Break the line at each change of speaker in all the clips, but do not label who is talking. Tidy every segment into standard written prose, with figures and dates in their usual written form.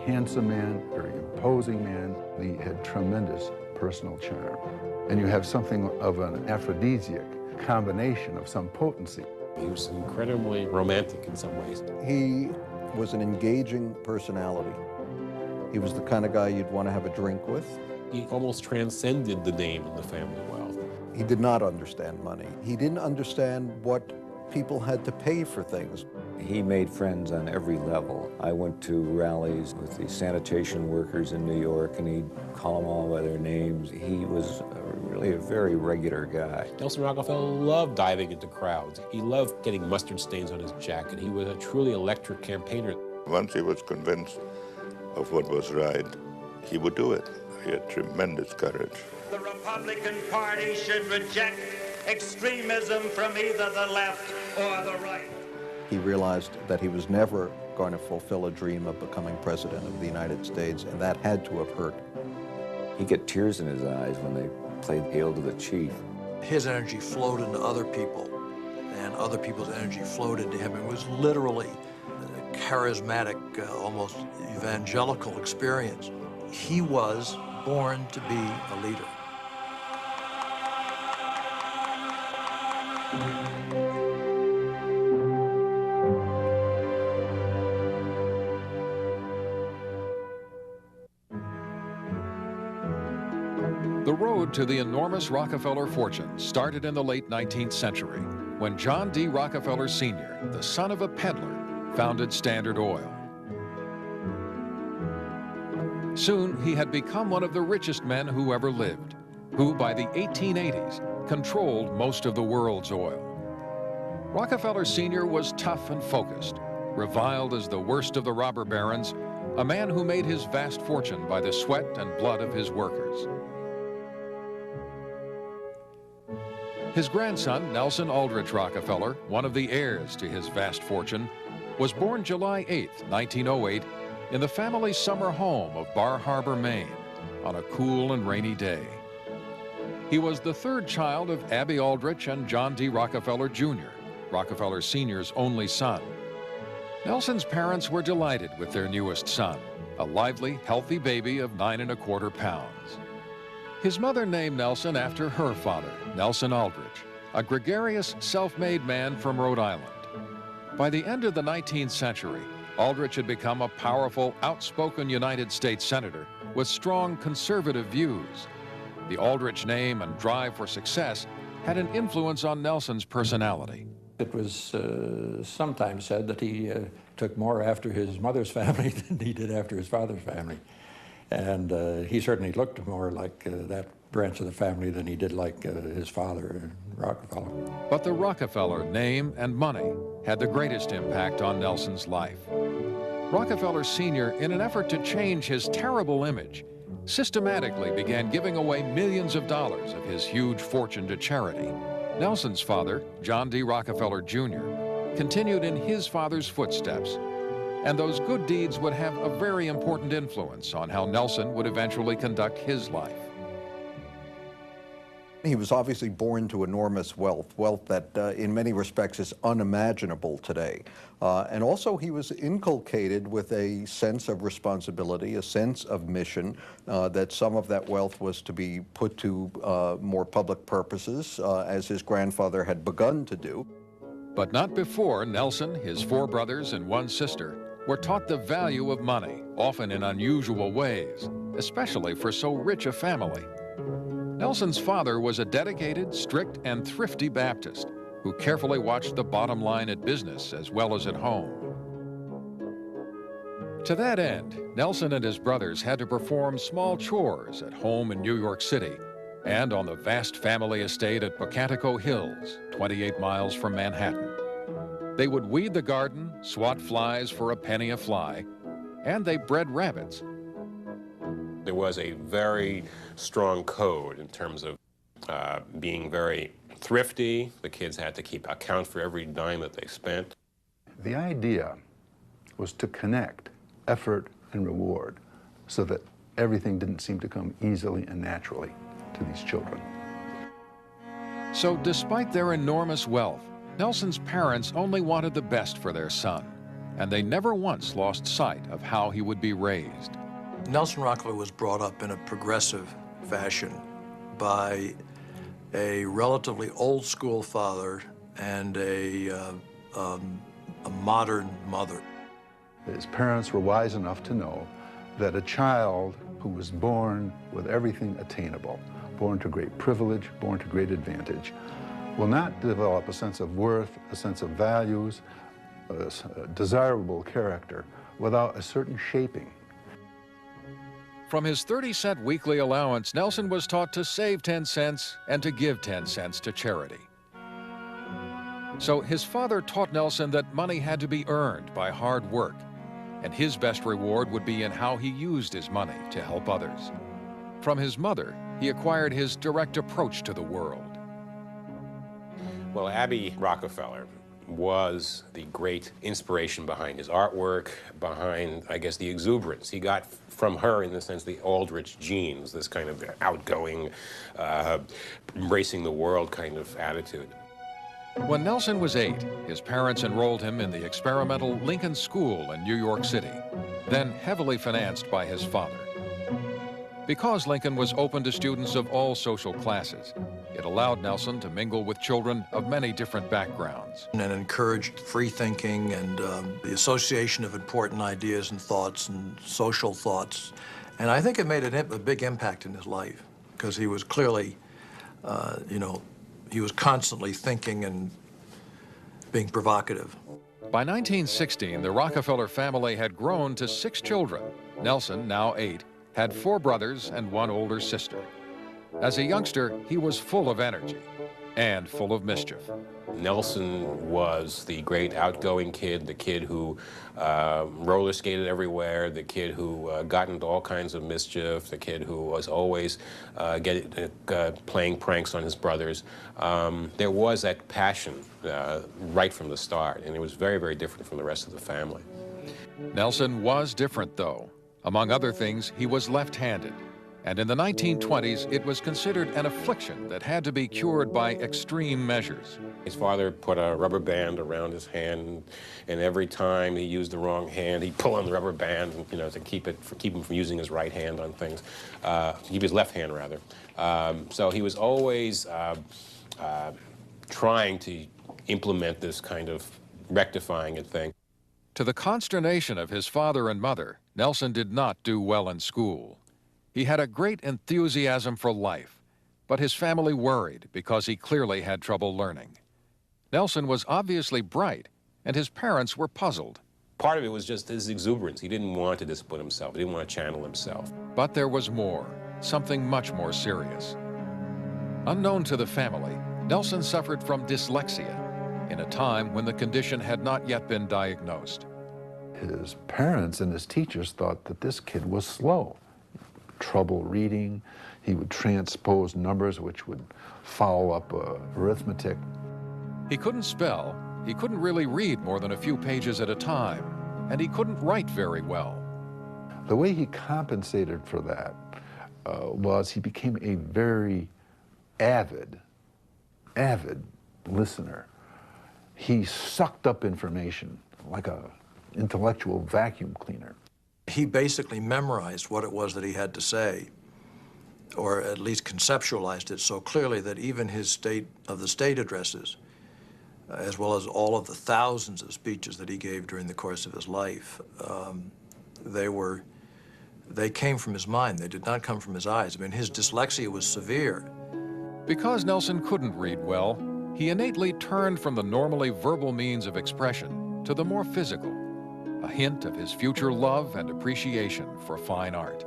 handsome man, very imposing man. He had tremendous personal charm. And you have something of an aphrodisiac combination of some potency.
He was incredibly romantic in some ways.
He was an engaging personality. He was the kind of guy you'd want to have a drink with.
He almost transcended the name and the family wealth.
He did not understand money. He didn't understand what people had to pay for things.
He made friends on every level. I went to rallies with the sanitation workers in New York, and he'd call them all by their names. He was really a very regular guy.
Nelson Rockefeller loved diving into crowds. He loved getting mustard stains on his jacket. He was a truly electric campaigner.
Once he was convinced of what was right, he would do it. He had tremendous courage.
The Republican Party should reject extremism from either the left or the right.
He realized that he was never going to fulfill a dream of becoming president of the United States, and that had to have hurt.
He'd get tears in his eyes when they played Hail to the Chief.
His energy flowed into other people, and other people's energy flowed into him. It was literally a charismatic, almost evangelical experience. He was born to be a leader.
The road to the enormous Rockefeller fortune started in the late 19th century when John D. Rockefeller Sr., the son of a peddler, founded Standard Oil. Soon, he had become one of the richest men who ever lived, who by the 1880s controlled most of the world's oil. Rockefeller Sr. was tough and focused, reviled as the worst of the robber barons, a man who made his vast fortune by the sweat and blood of his workers. His grandson, Nelson Aldrich Rockefeller, one of the heirs to his vast fortune, was born July 8, 1908, in the family summer home of Bar Harbor, Maine, on a cool and rainy day. He was the third child of Abby Aldrich and John D. Rockefeller Jr., Rockefeller Sr.'s only son. Nelson's parents were delighted with their newest son, a lively, healthy baby of 9¼ pounds. His mother named Nelson after her father, Nelson Aldrich, a gregarious, self-made man from Rhode Island. By the end of the 19th century, Aldrich had become a powerful, outspoken United States senator with strong conservative views. The Aldrich name and drive for success had an influence on Nelson's personality.
It was sometimes said that he took more after his mother's family than he did after his father's family. And he certainly looked more like that branch of the family than he did like his father, Rockefeller.
But the Rockefeller name and money had the greatest impact on Nelson's life. Rockefeller Sr., in an effort to change his terrible image, systematically began giving away millions of dollars of his huge fortune to charity. Nelson's father, John D. Rockefeller Jr., continued in his father's footsteps, and those good deeds would have a very important influence on how Nelson would eventually conduct his life.
He was obviously born to enormous wealth that in many respects is unimaginable today. And also he was inculcated with a sense of responsibility, a sense of mission, that some of that wealth was to be put to more public purposes, as his grandfather had begun to do.
But not before Nelson, his 4 brothers, and 1 sister were taught the value of money, often in unusual ways, especially for so rich a family. Nelson's father was a dedicated, strict, and thrifty Baptist who carefully watched the bottom line at business as well as at home. To that end, Nelson and his brothers had to perform small chores at home in New York City and on the vast family estate at Pocantico Hills, 28 miles from Manhattan. They would weed the garden, swat flies for a penny a fly, and they bred rabbits.
There was a very strong code in terms of being very thrifty. The kids had to keep account for every dime that they spent.
The idea was to connect effort and reward so that everything didn't seem to come easily and naturally to these children.
So despite their enormous wealth, Nelson's parents only wanted the best for their son. and they never once lost sight of how he would be raised.
Nelson Rockefeller was brought up in a progressive fashion by a relatively old-school father and a modern mother.
His parents were wise enough to know that a child who was born with everything attainable, born to great privilege, born to great advantage, will not develop a sense of worth, a sense of values, a desirable character without a certain shaping.
From his 30-cent weekly allowance, Nelson was taught to save 10 cents and to give 10 cents to charity. So his father taught Nelson that money had to be earned by hard work, and his best reward would be in how he used his money to help others. From his mother, he acquired his direct approach to the world.
Well, Abby Rockefeller was the great inspiration behind his artwork, behind, I guess, the exuberance. He got from her, in the sense, the Aldrich genes, this kind of outgoing, embracing the world kind of attitude.
When Nelson was 8, his parents enrolled him in the experimental Lincoln School in New York City, then heavily financed by his father. Because Lincoln was open to students of all social classes, it allowed Nelson to mingle with children of many different backgrounds.
And encouraged free thinking and the association of important ideas and thoughts and social thoughts. And I think it made a big impact in his life, because he was clearly, he was constantly thinking and being provocative.
By 1916, the Rockefeller family had grown to 6 children. Nelson, now 8, had 4 brothers and 1 older sister. As a youngster, he was full of energy and full of mischief.
Nelson was the great outgoing kid, the kid who roller skated everywhere, the kid who got into all kinds of mischief, the kid who was always playing pranks on his brothers. There was that passion right from the start, and it was very, very different from the rest of the family.
Nelson was different, though. Among other things, he was left-handed. And in the 1920s, it was considered an affliction that had to be cured by extreme measures.
His father put a rubber band around his hand, and every time he used the wrong hand, he'd pull on the rubber band, to keep him from using his right hand on things. Keep his left hand, rather. So he was always trying to implement this kind of rectifying it thing.
To the consternation of his father and mother, Nelson did not do well in school. He had a great enthusiasm for life, but his family worried because he clearly had trouble learning. Nelson was obviously bright, and his parents were puzzled.
Part of it was just his exuberance. He didn't want to discipline himself. He didn't want to channel himself.
But there was more, something much more serious. Unknown to the family, Nelson suffered from dyslexia in a time when the condition had not yet been diagnosed.
His parents and his teachers thought that this kid was slow. Trouble reading, he would transpose numbers which would foul up arithmetic.
He couldn't spell, he couldn't really read more than a few pages at a time, and he couldn't write very well.
The way he compensated for that was he became a very avid listener. He sucked up information like an intellectual vacuum cleaner.
He basically memorized what it was that he had to say, or at least conceptualized it so clearly that even his state addresses, as well as all of the thousands of speeches that he gave during the course of his life, they came from his mind. They did not come from his eyes. I mean, his dyslexia was severe.
Because Nelson couldn't read well, he innately turned from the normally verbal means of expression to the more physical, a hint of his future love and appreciation for fine art.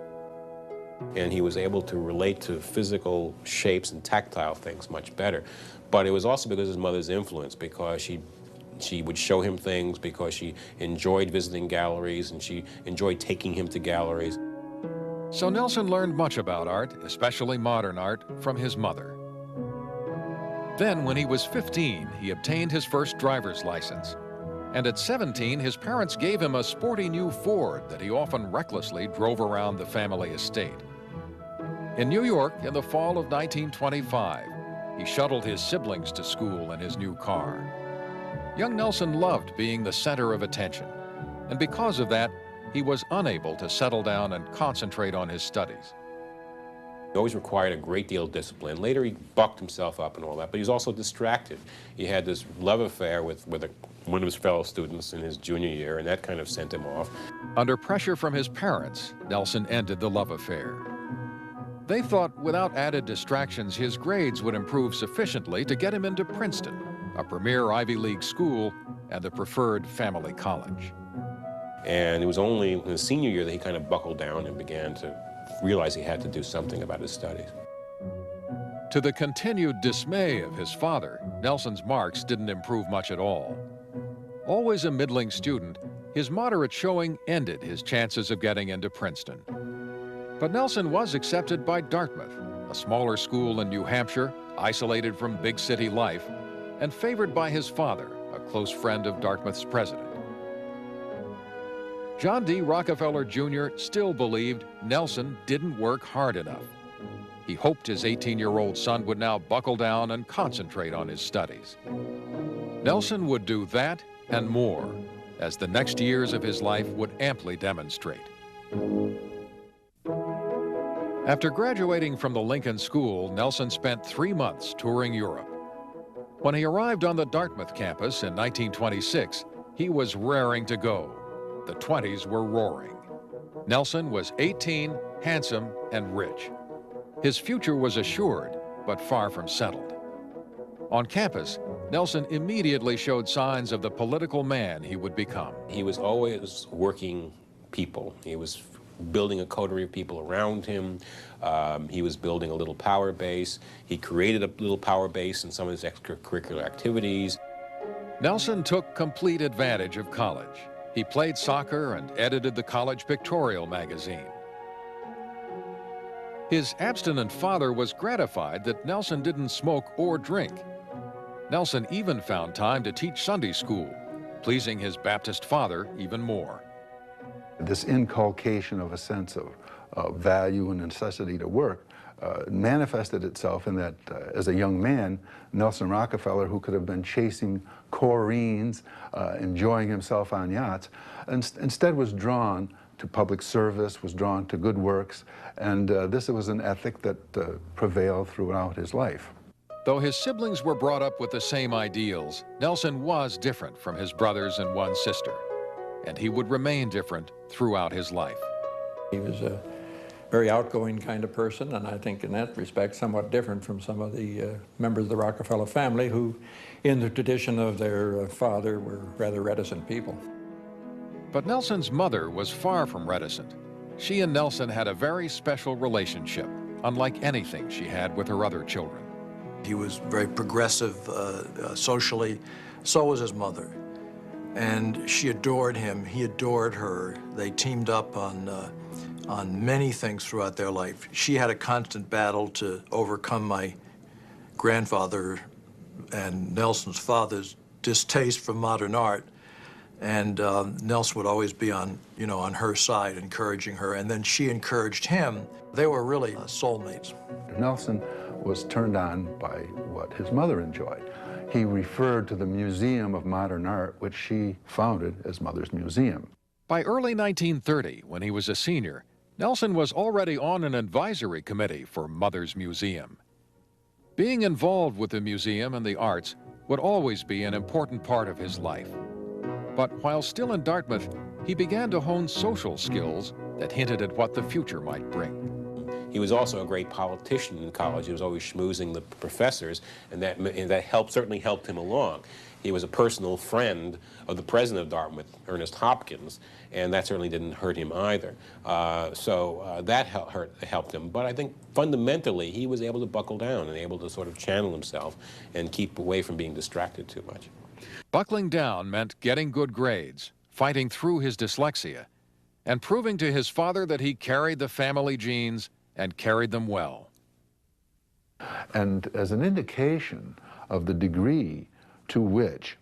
And he was able to relate to physical shapes and tactile things much better. But it was also because of his mother's influence, because she would show him things, because she enjoyed visiting galleries, and she enjoyed taking him to galleries.
So Nelson learned much about art, especially modern art, from his mother. Then, when he was 15, he obtained his first driver's license. And at 17, his parents gave him a sporty new Ford that he often recklessly drove around the family estate. In New York, in the fall of 1925, he shuttled his siblings to school in his new car. Young Nelson loved being the center of attention, and because of that, he was unable to settle down and concentrate on his studies.
He always required a great deal of discipline. Later, he bucked himself up and all that, but he was also distracted. He had this love affair with one of his fellow students in his junior year, and that kind of sent him off.
Under pressure from his parents, Nelson ended the love affair. They thought without added distractions, his grades would improve sufficiently to get him into Princeton, a premier Ivy League school and the preferred family college.
And it was only in his senior year that he kind of buckled down and began to realize he had to do something about his studies.
To the continued dismay of his father, Nelson's marks didn't improve much at all. Always a middling student, his moderate showing ended his chances of getting into Princeton. But Nelson was accepted by Dartmouth, a smaller school in New Hampshire, isolated from big city life, and favored by his father, a close friend of Dartmouth's president. John D. Rockefeller Jr. still believed Nelson didn't work hard enough. He hoped his 18-year-old son would now buckle down and concentrate on his studies. Nelson would do that and more, as the next years of his life would amply demonstrate. After graduating from the Lincoln School, Nelson spent 3 months touring Europe. When he arrived on the Dartmouth campus in 1926, he was raring to go. The 20s were roaring. Nelson was 18, handsome, and rich. His future was assured, but far from settled. On campus, Nelson immediately showed signs of the political man he would become.
He was always working people. He was building a coterie of people around him. He was building a little power base. He created a little power base in some of his extracurricular activities.
Nelson took complete advantage of college. He played soccer and edited the college pictorial magazine. His abstinent father was gratified that Nelson didn't smoke or drink. Nelson even found time to teach Sunday school, pleasing his Baptist father even more.
This inculcation of a sense of value and necessity to work manifested itself in that as a young man, Nelson Rockefeller, who could have been chasing Coreens, enjoying himself on yachts, instead was drawn to public service, was drawn to good works, and this was an ethic that prevailed throughout his life.
Though his siblings were brought up with the same ideals, Nelson was different from his brothers and one sister, and he would remain different throughout his life.
He was a very outgoing kind of person, and I think in that respect somewhat different from some of the members of the Rockefeller family who, in the tradition of their father, were rather reticent people.
But Nelson's mother was far from reticent. She and Nelson had a very special relationship, unlike anything she had with her other children.
He was very progressive socially, so was his mother. And she adored him, he adored her. They teamed up on many things throughout their life. She had a constant battle to overcome my grandfather and Nelson's father's distaste for modern art. And Nelson would always be on her side, encouraging her, and then she encouraged him. They were really soulmates.
Nelson was turned on by what his mother enjoyed. He referred to the Museum of Modern Art, which she founded as Mother's Museum.
By early 1930, when he was a senior, Nelson was already on an advisory committee for Mother's Museum. Being involved with the museum and the arts would always be an important part of his life. But while still in Dartmouth, he began to hone social skills that hinted at what the future might bring.
He was also a great politician in college. He was always schmoozing the professors, and that certainly helped him along. He was a personal friend of the president of Dartmouth, Ernest Hopkins, and that certainly didn't hurt him either. That helped him. But I think fundamentally he was able to buckle down and able to sort of channel himself and keep away from being distracted too much.
Buckling down meant getting good grades, fighting through his dyslexia, and proving to his father that he carried the family genes and carried them well.
And as an indication of the degree to which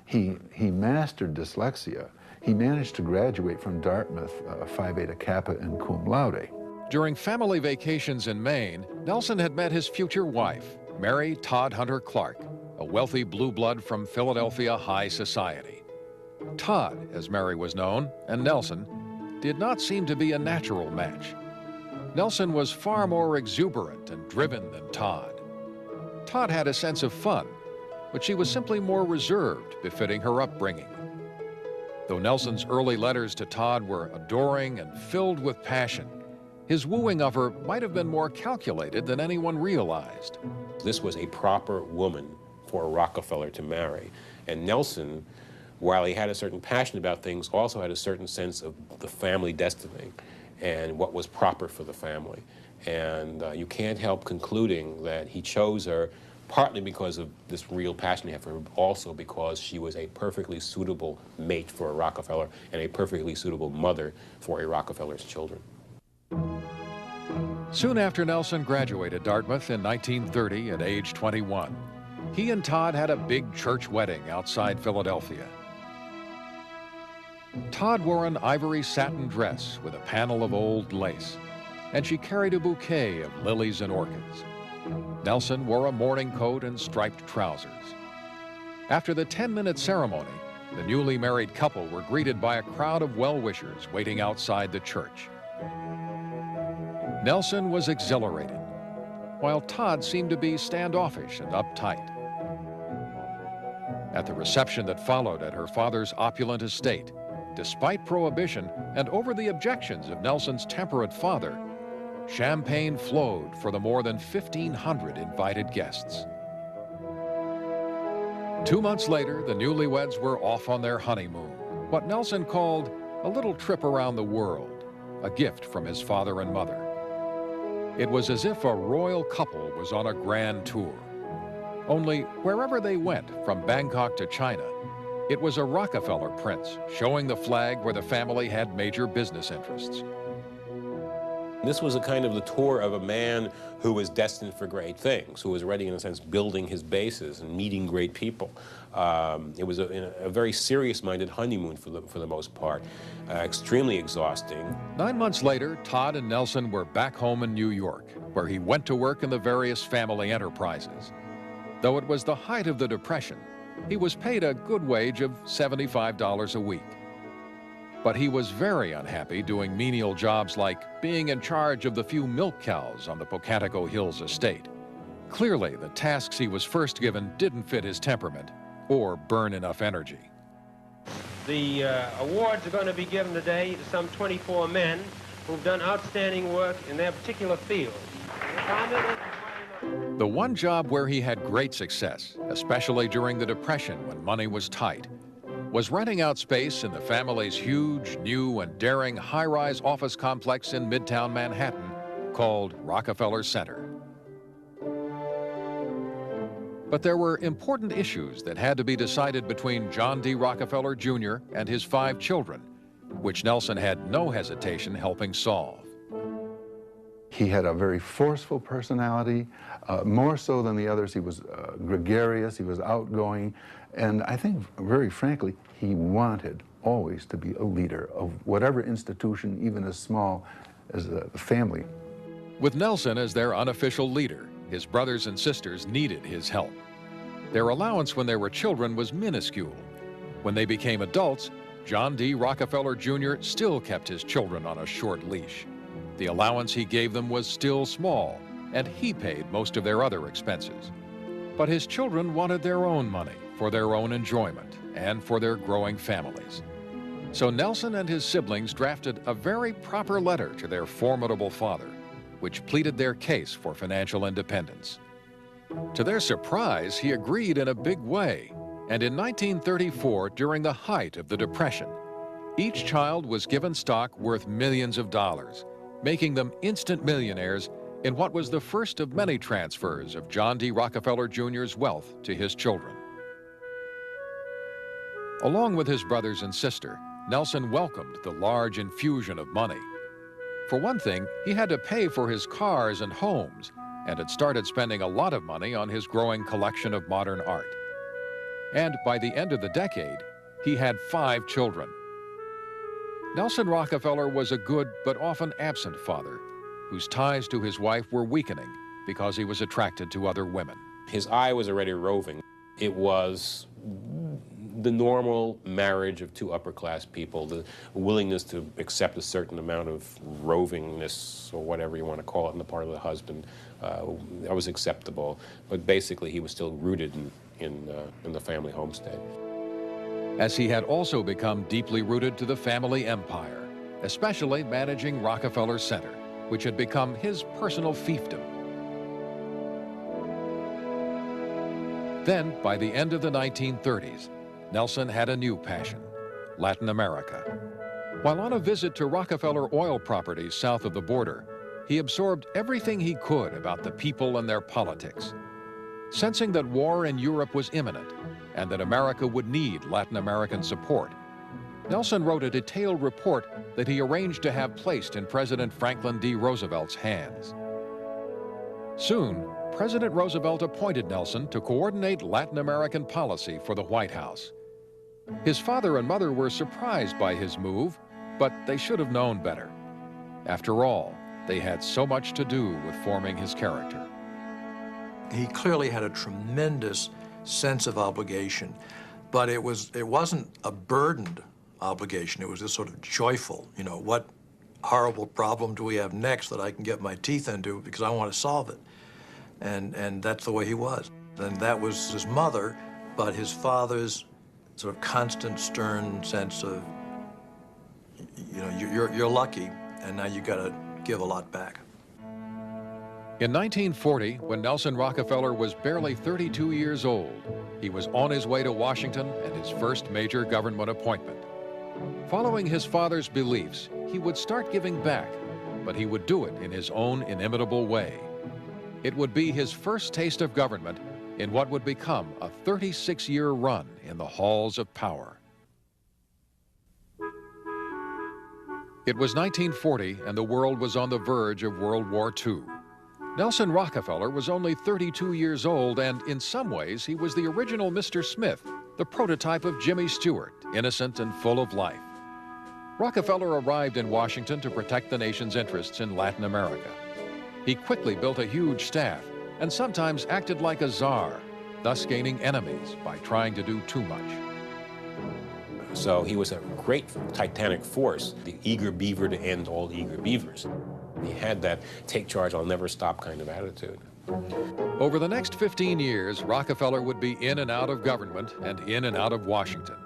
he mastered dyslexia, he managed to graduate from Dartmouth Phi Beta Kappa and cum laude.
During family vacations in Maine, Nelson had met his future wife, Mary Todd Hunter Clark, a wealthy blue blood from Philadelphia high society. Todd, as Mary was known, and Nelson did not seem to be a natural match. Nelson was far more exuberant and driven than Todd. Todd had a sense of fun, but she was simply more reserved, befitting her upbringing. Though Nelson's early letters to Todd were adoring and filled with passion, his wooing of her might have been more calculated than anyone realized.
This was a proper woman for a Rockefeller to marry. And Nelson, while he had a certain passion about things, also had a certain sense of the family destiny and what was proper for the family. And you can't help concluding that he chose her partly because of this real passion he had for her, but also because she was a perfectly suitable mate for a Rockefeller and a perfectly suitable mother for a Rockefeller's children.
Soon after Nelson graduated Dartmouth in 1930 at age 21, he and Todd had a big church wedding outside Philadelphia. Todd wore an ivory satin dress with a panel of old lace, and she carried a bouquet of lilies and orchids. Nelson wore a morning coat and striped trousers. After the 10-minute ceremony, the newly married couple were greeted by a crowd of well-wishers waiting outside the church. Nelson was exhilarated, while Todd seemed to be standoffish and uptight. At the reception that followed at her father's opulent estate, despite prohibition and over the objections of Nelson's temperate father, champagne flowed for the more than 1,500 invited guests. 2 months later, the newlyweds were off on their honeymoon, what Nelson called a little trip around the world, a gift from his father and mother. It was as if a royal couple was on a grand tour. Only wherever they went, from Bangkok to China, it was a Rockefeller prince showing the flag where the family had major business interests.
This was a kind of the tour of a man who was destined for great things, who was already, in a sense, building his bases and meeting great people. It was a very serious-minded honeymoon for the most part, extremely exhausting.
9 months later, Todd and Nelson were back home in New York, where he went to work in the various family enterprises. Though it was the height of the Depression, he was paid a good wage of $75 a week. But he was very unhappy doing menial jobs like being in charge of the few milk cows on the Pocatico Hills estate. Clearly, the tasks he was first given didn't fit his temperament or burn enough energy.
The awards are going to be given today to some 24 men who've done outstanding work in their particular field.
The one job where he had great success, especially during the Depression when money was tight, was renting out space in the family's huge, new, and daring high-rise office complex in Midtown Manhattan called Rockefeller Center. But there were important issues that had to be decided between John D. Rockefeller Jr. and his 5 children, which Nelson had no hesitation helping solve.
He had a very forceful personality, more so than the others. He was gregarious, he was outgoing, and I think, very frankly, he wanted always to be a leader of whatever institution, even as small as the family.
With Nelson as their unofficial leader, his brothers and sisters needed his help. Their allowance when they were children was minuscule. When they became adults, John D. Rockefeller Jr. still kept his children on a short leash. The allowance he gave them was still small, and he paid most of their other expenses. But his children wanted their own money for their own enjoyment and for their growing families. So Nelson and his siblings drafted a very proper letter to their formidable father, which pleaded their case for financial independence. To their surprise, he agreed in a big way, and in 1934, during the height of the Depression, each child was given stock worth millions of dollars, making them instant millionaires in what was the first of many transfers of John D. Rockefeller Jr.'s wealth to his children. Along with his brothers and sister, Nelson welcomed the large infusion of money. For one thing, he had to pay for his cars and homes, and had started spending a lot of money on his growing collection of modern art. And by the end of the decade, he had 5 children. Nelson Rockefeller was a good but often absent father, whose ties to his wife were weakening because he was attracted to other women.
His eye was already roving. It was the normal marriage of two upper-class people, the willingness to accept a certain amount of rovingness, or whatever you want to call it, on the part of the husband, that was acceptable. But basically, he was still rooted in the family homestead.
As he had also become deeply rooted to the family empire, especially managing Rockefeller Center, which had become his personal fiefdom. Then, by the end of the 1930s, Nelson had a new passion: Latin America. While on a visit to Rockefeller oil properties south of the border, he absorbed everything he could about the people and their politics. Sensing that war in Europe was imminent and that America would need Latin American support, Nelson wrote a detailed report that he arranged to have placed in President Franklin D. Roosevelt's hands. Soon, President Roosevelt appointed Nelson to coordinate Latin American policy for the White House. His father and mother were surprised by his move, but they should have known better. After all, they had so much to do with forming his character.
He clearly had a tremendous sense of obligation, but it wasn't a burdened obligation. It was just sort of joyful. You know, what horrible problem do we have next that I can get my teeth into because I want to solve it? And that's the way he was. And that was his mother, but his father's sort of constant, stern sense of, you know, you're lucky, and now you got to give a lot back.
In 1940, when Nelson Rockefeller was barely 32 years old, he was on his way to Washington and his first major government appointment. Following his father's beliefs, he would start giving back, but he would do it in his own inimitable way. It would be his first taste of government in what would become a 36-year run in the halls of power. It was 1940, and the world was on the verge of World War II. Nelson Rockefeller was only 32 years old, and in some ways, he was the original Mr. Smith, the prototype of Jimmy Stewart, innocent and full of life. Rockefeller arrived in Washington to protect the nation's interests in Latin America. He quickly built a huge staff and sometimes acted like a czar, thus gaining enemies by trying to do too much.
So he was a great titanic force, the eager beaver to end all eager beavers. He had that take charge, I'll never stop kind of attitude.
Over the next 15 years, Rockefeller would be in and out of government and in and out of Washington.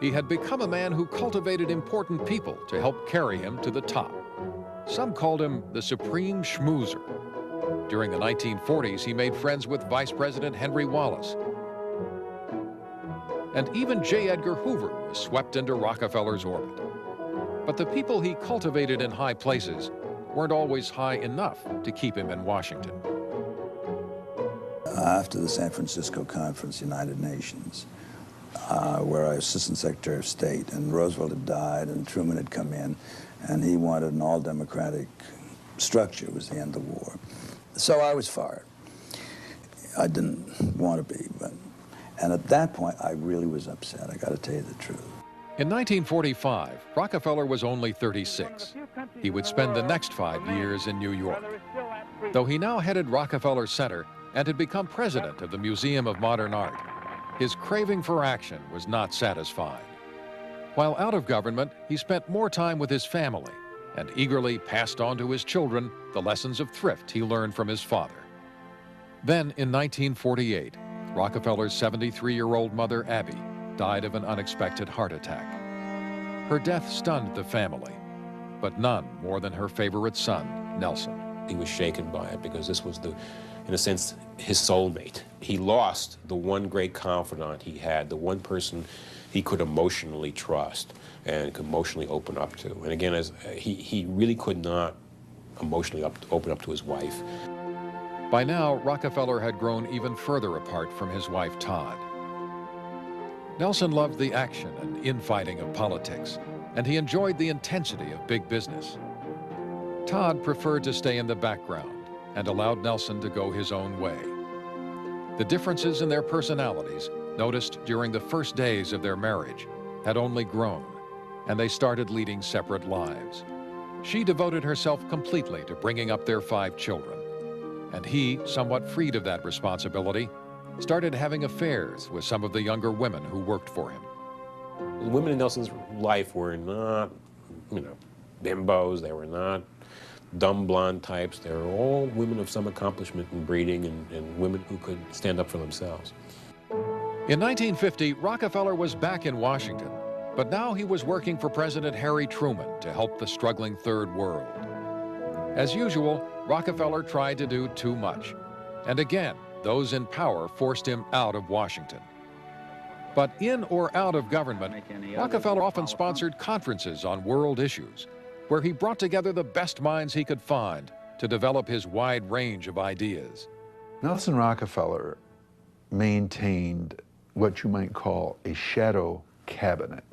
He had become a man who cultivated important people to help carry him to the top. Some called him the supreme schmoozer. During the 1940s, he made friends with Vice President Henry Wallace. And even J. Edgar Hoover was swept into Rockefeller's orbit. But the people he cultivated in high places weren't always high enough to keep him in Washington.
After the San Francisco Conference, United Nations, where I was Assistant Secretary of State, and Roosevelt had died and Truman had come in, and he wanted an all-democratic structure. It was the end of the war. So I was fired. I didn't want to be, and at that point, I really was upset. I got to tell you the truth.
In 1945, Rockefeller was only 36. He would spend the next 5 years in New York. Though he now headed Rockefeller Center and had become president of the Museum of Modern Art, his craving for action was not satisfied. While out of government, he spent more time with his family and eagerly passed on to his children the lessons of thrift he learned from his father. Then, in 1948, Rockefeller's 73-year-old mother, Abby, died of an unexpected heart attack. Her death stunned the family, but none more than her favorite son, Nelson.
He was shaken by it because this was, in a sense, his soulmate. He lost the one great confidant he had, the one person he could emotionally trust and could emotionally open up to. And again, he really could not emotionally open up to his wife.
By now, Rockefeller had grown even further apart from his wife, Todd. Nelson loved the action and infighting of politics, and he enjoyed the intensity of big business. Todd preferred to stay in the background and allowed Nelson to go his own way. The differences in their personalities, noticed during the first days of their marriage, had only grown, and they started leading separate lives. She devoted herself completely to bringing up their 5 children, and he, somewhat freed of that responsibility, started having affairs with some of the younger women who worked for him.
The women in Nelson's life were not, bimbos. They were not dumb blonde types. They were all women of some accomplishment in breeding and women who could stand up for themselves.
In 1950, Rockefeller was back in Washington, but now he was working for President Harry Truman to help the struggling Third World. As usual, Rockefeller tried to do too much. And again, those in power forced him out of Washington. But in or out of government, Rockefeller often sponsored conferences on world issues, where he brought together the best minds he could find to develop his wide range of ideas.
Nelson Rockefeller maintained what you might call a shadow cabinet,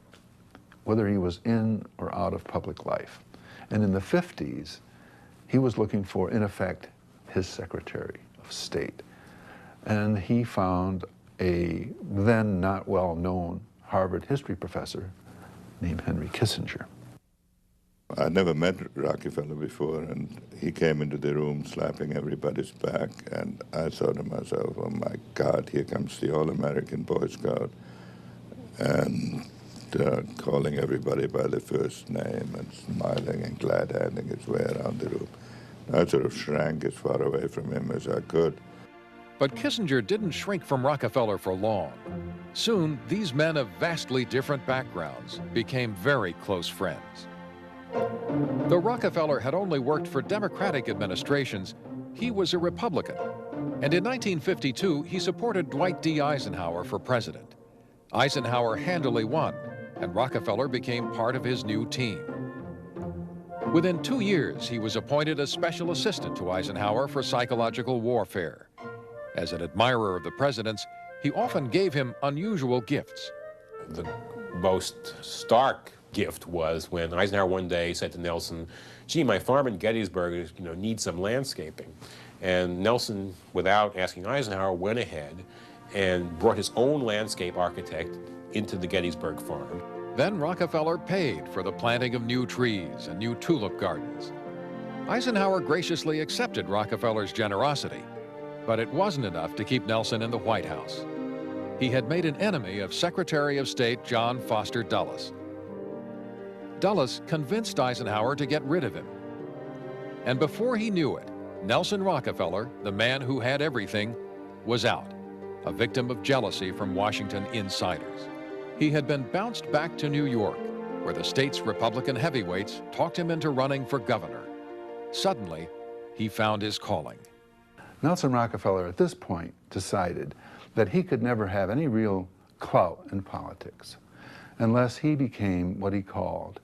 whether he was in or out of public life. And in the 50s, he was looking for, in effect, his Secretary of State. And he found a then not well-known Harvard history professor named Henry Kissinger.
I never met Rockefeller before, and he came into the room slapping everybody's back, and I thought to myself, oh my God, here comes the All-American Boy Scout, and calling everybody by their first name and smiling and glad-handing his way around the room. I sort of shrank as far away from him as I could.
But Kissinger didn't shrink from Rockefeller for long. Soon, these men of vastly different backgrounds became very close friends. Though Rockefeller had only worked for Democratic administrations, he was a Republican. And in 1952, he supported Dwight D. Eisenhower for president. Eisenhower handily won, and Rockefeller became part of his new team. Within 2 years, he was appointed as special assistant to Eisenhower for psychological warfare. As an admirer of the president's, he often gave him unusual gifts.
The most stark gift was when Eisenhower one day said to Nelson, gee, my farm in Gettysburg needs some landscaping. And Nelson, without asking Eisenhower, went ahead and brought his own landscape architect into the Gettysburg farm.
Then Rockefeller paid for the planting of new trees and new tulip gardens. Eisenhower graciously accepted Rockefeller's generosity, but it wasn't enough to keep Nelson in the White House. He had made an enemy of Secretary of State John Foster Dulles. Dulles convinced Eisenhower to get rid of him. And before he knew it, Nelson Rockefeller, the man who had everything, was out, a victim of jealousy from Washington insiders. He had been bounced back to New York, where the state's Republican heavyweights talked him into running for governor. Suddenly, he found his calling.
Nelson Rockefeller at this point decided that he could never have any real clout in politics unless he became what he called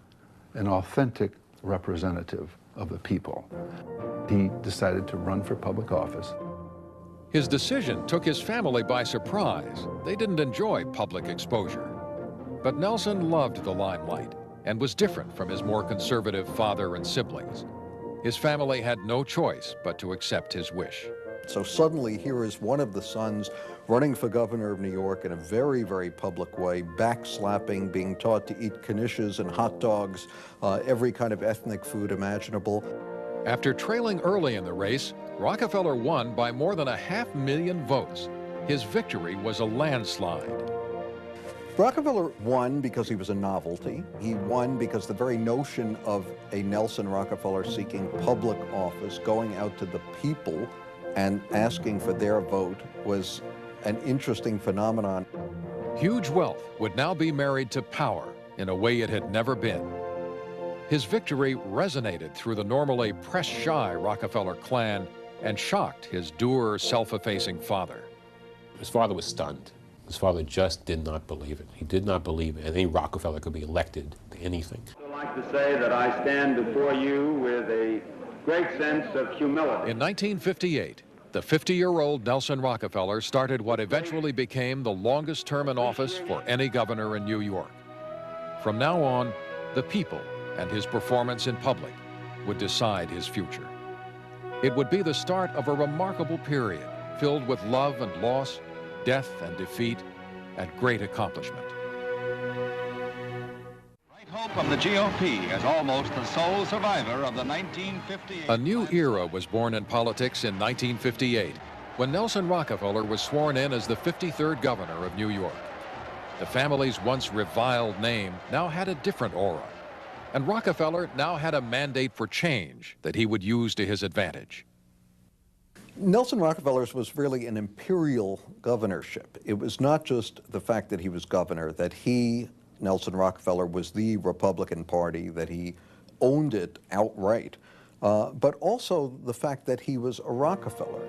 an authentic representative of the people. He decided to run for public office.
His decision took his family by surprise. They didn't enjoy public exposure. But Nelson loved the limelight and was different from his more conservative father and siblings. His family had no choice but to accept his wish.
So suddenly here is one of the sons running for governor of New York in a very, very public way, backslapping, being taught to eat knishes and hot dogs, every kind of ethnic food imaginable.
After trailing early in the race, Rockefeller won by more than 500,000 votes. His victory was a landslide.
Rockefeller won because he was a novelty. He won because the very notion of a Nelson Rockefeller seeking public office, going out to the people and asking for their vote, was an interesting phenomenon.
Huge wealth would now be married to power in a way it had never been. His victory resonated through the normally press-shy Rockefeller clan and shocked his dour, self-effacing father.
His father was stunned. His father just did not believe it. He did not believe any Rockefeller could be elected to anything.
I'd like to say that I stand before you with a great sense of humility.
In 1958, the 50-year-old Nelson Rockefeller started what eventually became the longest term in office for any governor in New York. From now on, the people and his performance in public would decide his future. It would be the start of a remarkable period filled with love and loss, death and defeat, and great accomplishment.
Bright hope of the GOP as almost the sole survivor of the 1958...
A new era was born in politics in 1958, when Nelson Rockefeller was sworn in as the 53rd governor of New York. The family's once reviled name now had a different aura, and Rockefeller now had a mandate for change that he would use to his advantage.
Nelson Rockefeller's was really an imperial governorship. It was not just the fact that he was governor, that he, Nelson Rockefeller, was the Republican Party, that he owned it outright, but also the fact that he was a Rockefeller.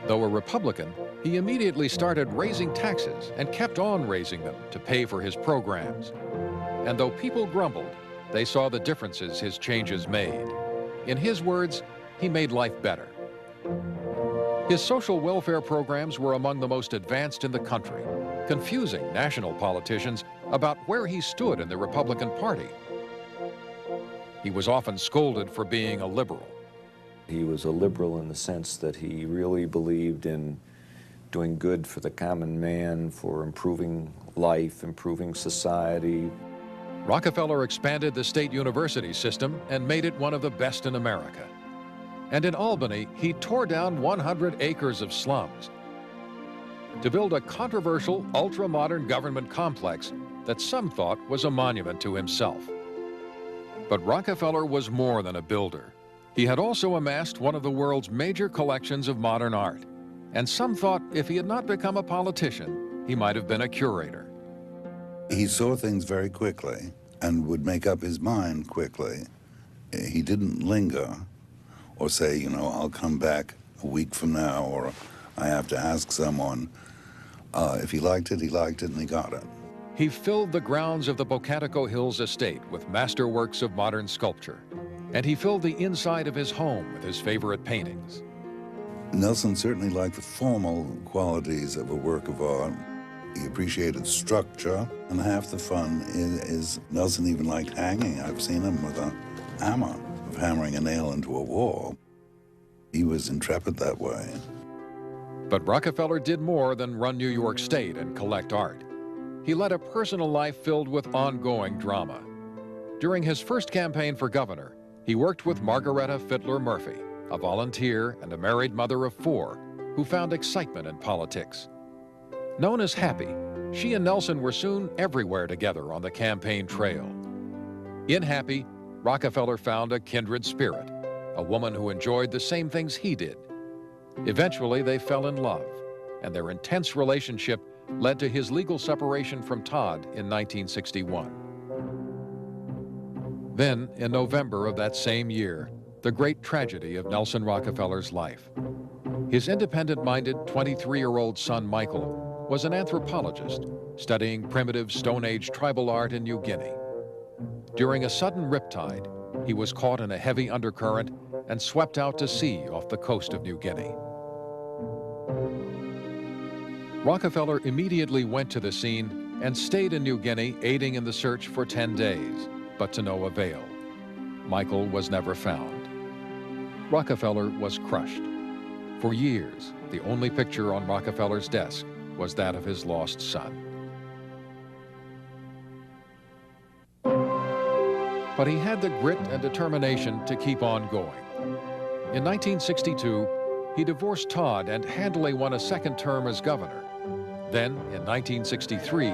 Though a Republican, he immediately started raising taxes and kept on raising them to pay for his programs. And though people grumbled, they saw the differences his changes made. In his words, he made life better. His social welfare programs were among the most advanced in the country, confusing national politicians about where he stood in the Republican Party. He was often scolded for being a liberal.
He was a liberal in the sense that he really believed in doing good for the common man, for improving life, improving society.
Rockefeller expanded the state university system and made it one of the best in America. And in Albany, he tore down 100 acres of slums to build a controversial, ultra-modern government complex that some thought was a monument to himself. But Rockefeller was more than a builder. He had also amassed one of the world's major collections of modern art, and some thought if he had not become a politician, he might have been a curator.
He saw things very quickly and would make up his mind quickly. He didn't linger or say, you know, I'll come back a week from now, or I have to ask someone. If he liked it, and he got it.
He filled the grounds of the Pocatico Hills estate with masterworks of modern sculpture, and he filled the inside of his home with his favorite paintings.
Nelson certainly liked the formal qualities of a work of art. He appreciated structure, and half the fun is Nelson even liked hanging. I've seen him with a hammer, of hammering a nail into a wall. He was intrepid that way.
But Rockefeller did more than run New York State and collect art. He led a personal life filled with ongoing drama. During his first campaign for governor, he worked with Margaretta Fiddler Murphy, a volunteer and a married mother of 4 who found excitement in politics. Known as Happy, she and Nelson were soon everywhere together on the campaign trail. In Happy, Rockefeller found a kindred spirit, a woman who enjoyed the same things he did. Eventually, they fell in love, and their intense relationship led to his legal separation from Todd in 1961. Then, in November of that same year, the great tragedy of Nelson Rockefeller's life. His independent-minded 23-year-old son, Michael, was an anthropologist studying primitive Stone Age tribal art in New Guinea. During a sudden riptide, he was caught in a heavy undercurrent and swept out to sea off the coast of New Guinea. Rockefeller immediately went to the scene and stayed in New Guinea, aiding in the search for 10 days, but to no avail. Michael was never found. Rockefeller was crushed. For years, the only picture on Rockefeller's desk was that of his lost son. But he had the grit and determination to keep on going. In 1962, he divorced Todd and handily won a second term as governor. Then, in 1963,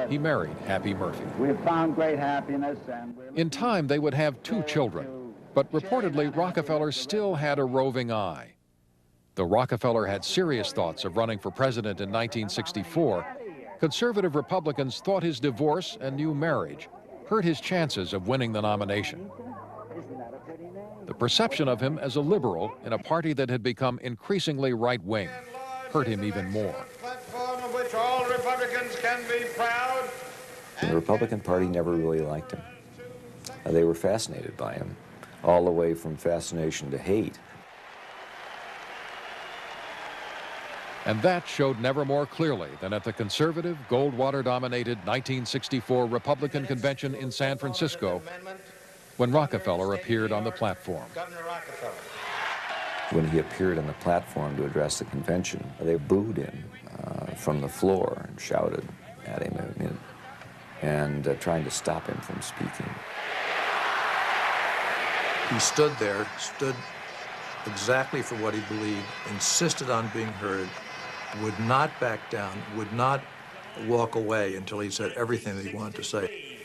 he married Happy Murphy.
We've found great happiness and
in time, they would have 2 children, but reportedly Rockefeller still had a roving eye. Though Rockefeller had serious thoughts of running for president in 1964, conservative Republicans thought his divorce and new marriage hurt his chances of winning the nomination. The perception of him as a liberal in a party that had become increasingly right-wing hurt him even more.
Of which all Republicans can be proud.
The Republican Party never really liked him. They were fascinated by him, all the way from fascination to hate.
And that showed never more clearly than at the conservative, Goldwater-dominated 1964 Republican convention in San Francisco, when Rockefeller appeared on the platform.
When he appeared on the platform to address the convention, they booed him from the floor and shouted at him and trying to stop him from speaking.
He stood there, exactly for what he believed, insisted on being heard, would not back down, would not walk away until he said everything that he wanted to say.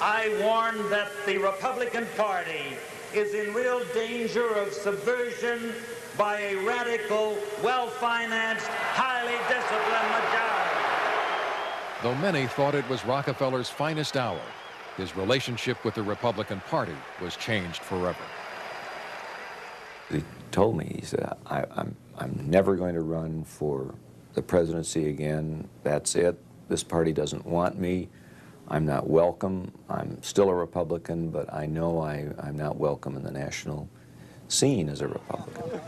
I warn that the Republican Party is in real danger of subversion by a radical, well-financed, highly disciplined majority.
Though many thought it was Rockefeller's finest hour, his relationship with the Republican Party was changed forever.
He told me, he said, I'm never going to run for the presidency again. That's it. This party doesn't want me. I'm not welcome. I'm still a Republican, but I know I'm not welcome in the national scene as a Republican.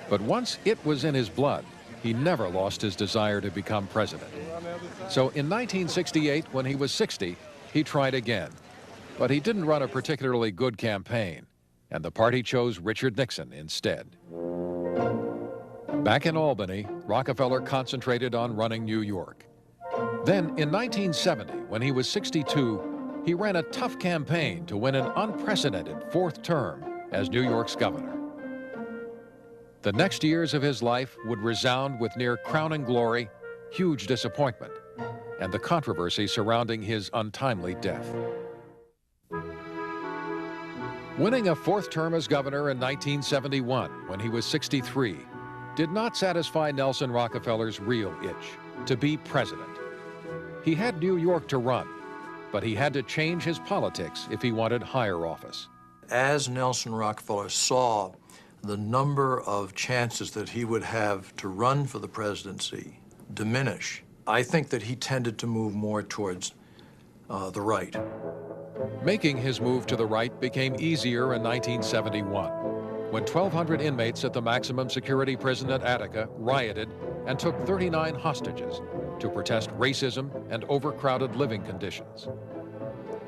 But once it was in his blood, he never lost his desire to become president. So in 1968, when he was 60, he tried again. But he didn't run a particularly good campaign, and the party chose Richard Nixon instead. Back in Albany, Rockefeller concentrated on running New York. Then, in 1970, when he was 62, he ran a tough campaign to win an unprecedented fourth term as New York's governor. The next years of his life would resound with near crowning glory, huge disappointment, and the controversy surrounding his untimely death. Winning a fourth term as governor in 1971, when he was 63, did not satisfy Nelson Rockefeller's real itch, to be president. He had New York to run, but he had to change his politics if he wanted higher office.
As Nelson Rockefeller saw the number of chances that he would have to run for the presidency diminish, I think that he tended to move more towards the right.
Making his move to the right became easier in 1971, when 1,200 inmates at the maximum security prison at Attica rioted and took 39 hostages to protest racism and overcrowded living conditions.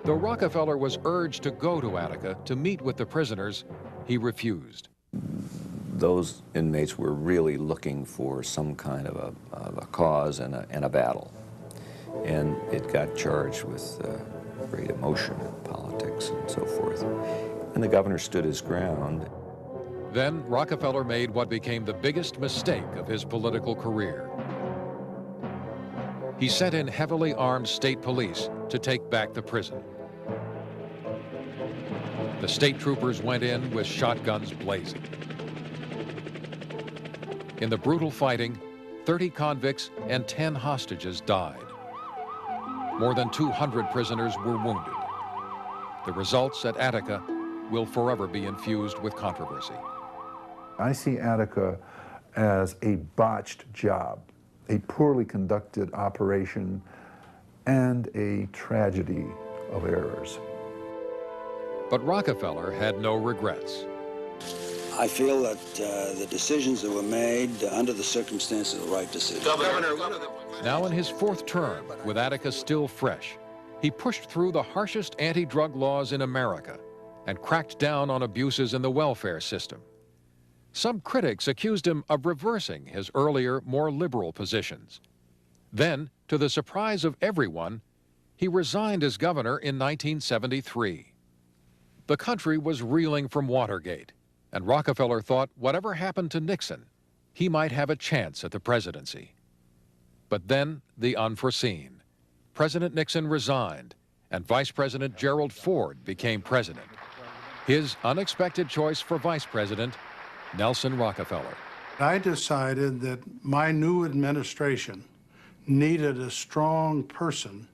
Though Rockefeller was urged to go to Attica to meet with the prisoners, he refused.
Those inmates were really looking for some kind of a cause and a battle. And it got charged with great emotion and politics and so forth. And the governor stood his ground.
Then Rockefeller made what became the biggest mistake of his political career. He sent in heavily armed state police to take back the prison. The state troopers went in with shotguns blazing. In the brutal fighting, 30 convicts and 10 hostages died. More than 200 prisoners were wounded. The results at Attica will forever be infused with controversy.
I see Attica as a botched job, a poorly conducted operation, and a tragedy of errors.
But Rockefeller had no regrets.
I feel that the decisions that were made under the circumstances are the right decisions.
Now in his fourth term, with Attica still fresh, he pushed through the harshest anti-drug laws in America and cracked down on abuses in the welfare system. Some critics accused him of reversing his earlier, more liberal positions. Then, to the surprise of everyone, he resigned as governor in 1973. The country was reeling from Watergate, and Rockefeller thought whatever happened to Nixon, he might have a chance at the presidency. But then, the unforeseen. President Nixon resigned, and Vice President Gerald Ford became president. His unexpected choice for vice president, Nelson Rockefeller.
I decided that my new administration needed a strong person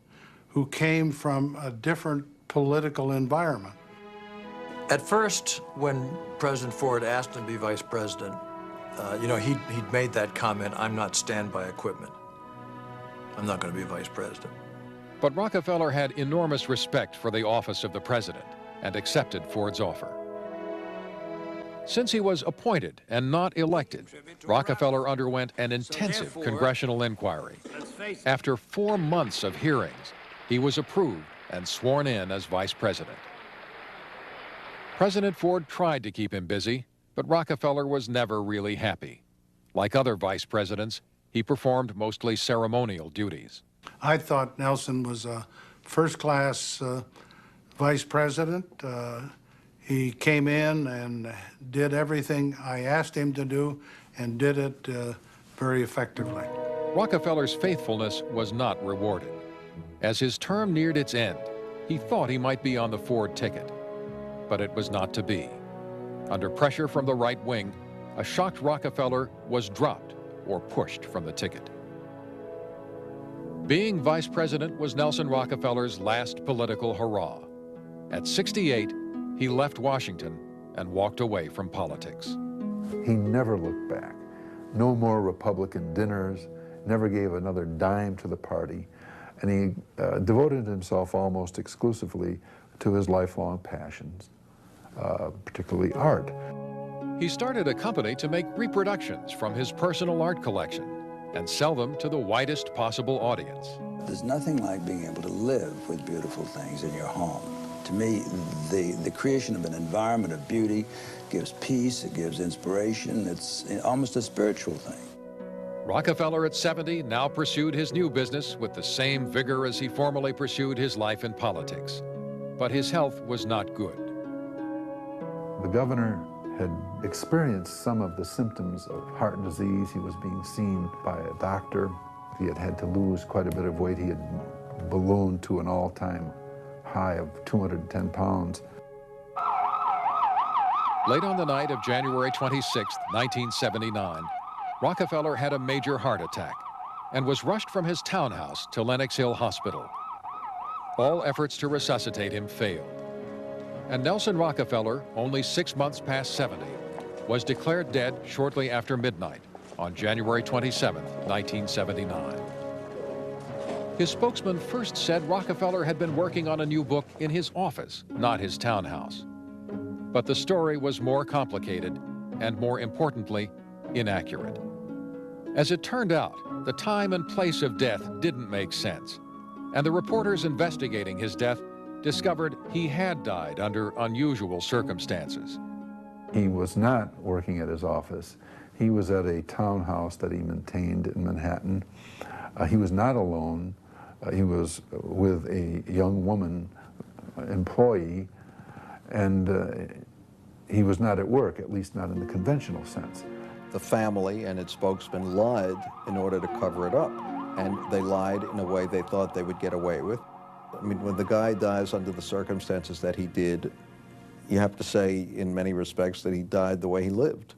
who came from a different political environment.
At first, when President Ford asked him to be vice president, he'd made that comment, "I'm not standby equipment. I'm not going to be vice president."
But Rockefeller had enormous respect for the office of the president and accepted Ford's offer. Since he was appointed and not elected, Rockefeller underwent an intensive congressional inquiry. After 4 months of hearings, he was approved and sworn in as vice president. President Ford tried to keep him busy, but Rockefeller was never really happy. Like other vice presidents, he performed mostly ceremonial duties.
I thought Nelson was a first-class vice president. He came in and did everything I asked him to do and did it very effectively.
Rockefeller's faithfulness was not rewarded. As his term neared its end, he thought he might be on the Ford ticket, but it was not to be. Under pressure from the right wing, a shocked Rockefeller was dropped or pushed from the ticket. Being vice president was Nelson Rockefeller's last political hurrah. At 68, he left Washington and walked away from politics.
He never looked back. No more Republican dinners, never gave another dime to the party, and he devoted himself almost exclusively to his lifelong passions, particularly art.
He started a company to make reproductions from his personal art collection and sell them to the widest possible audience.
There's nothing like being able to live with beautiful things in your home. To me, the creation of an environment of beauty gives peace, it gives inspiration, it's almost a spiritual thing.
Rockefeller at 70 now pursued his new business with the same vigor as he formerly pursued his life in politics. But his health was not good.
The governor had experienced some of the symptoms of heart disease. He was being seen by a doctor. He had had to lose quite a bit of weight. He had ballooned to an all-time high of 210 pounds.
Late on the night of January 26, 1979, Rockefeller had a major heart attack and was rushed from his townhouse to Lenox Hill Hospital. All efforts to resuscitate him failed. And Nelson Rockefeller, only 6 months past 70, was declared dead shortly after midnight on January 27, 1979. His spokesman first said Rockefeller had been working on a new book in his office, not his townhouse. But the story was more complicated and, more importantly, inaccurate. As it turned out, the time and place of death didn't make sense, and the reporters investigating his death discovered he had died under unusual circumstances.
He was not working at his office. He was at a townhouse that he maintained in Manhattan. He was not alone. He was with a young woman employee, and he was not at work, at least not in the conventional sense.
The family and its spokesman lied in order to cover it up, and they lied in a way they thought they would get away with. I mean, when the guy dies under the circumstances that he did, you have to say, in many respects, that he died the way he lived.